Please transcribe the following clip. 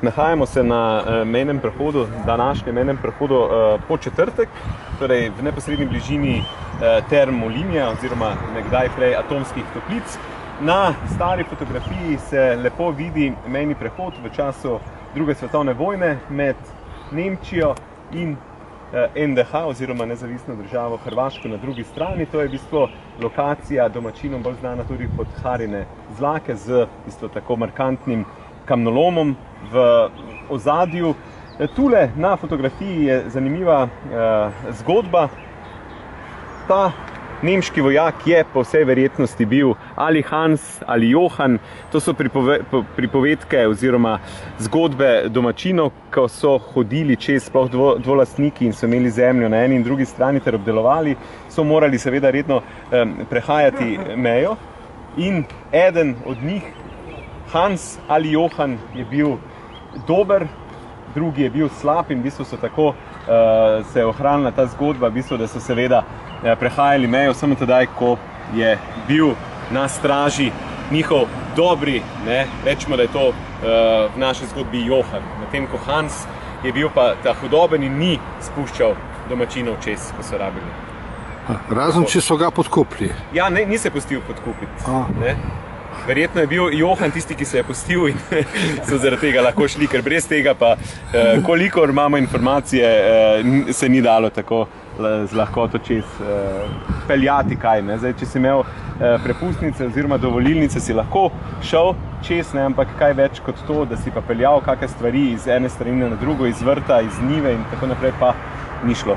Nahajamo se na mejnem prehodu, današnjem mejnem prehodu Podčetrtek, torej v neposredni bližini term Olimja oziroma nekdaj prej atomskih toplic. Na stari fotografiji se lepo vidi mejni prehod v času druge svetovne vojne med Nemčijo in NDH oziroma nezavisno državo Hrvaško na drugi strani. To je v bistvu lokacija domačinom bolj znana tudi pod Harine Zlake z isto tako markantnim kamnolomom v ozadju. Tule na fotografiji je zanimiva zgodba. Ta nemški vojak je po vsej verjetnosti bil ali Hans ali Johann. To so pripovedke oziroma zgodbe domačinov, ko so hodili čez, sploh dvolastniki in so imeli zemljo na eni in drugi strani ter obdelovali, so morali seveda redno prehajati mejo in eden od njih, Hans ali Johann, je bil dober, drugi je bil slab in v bistvu so tako se je ohranila ta zgodba, v bistvu, da so seveda prehajali mejo samo tedaj, ko je bil na straži njihov dobri, rečemo, da je to v naši zgodbi Johann, medtem ko Hans je bil pa ta hudoben in ni spuščal domačinov čez, ko so rabili. Razen, če so ga podkupili. Ja, ni se pustil podkupiti. Verjetno je bil Johann tisti, ki se je pustil in so zaradi tega lahko šli, ker brez tega pa, kolikor imamo informacije, se ni dalo tako z lahkoto čez peljati kaj. Zdaj, če si imel prepustnice oziroma dovolilnice, si lahko šel čez, ampak kaj več kot to, da si pa peljal kakšne stvari iz ene strani na drugo, iz vrta, iz njive in tako naprej, pa ni šlo.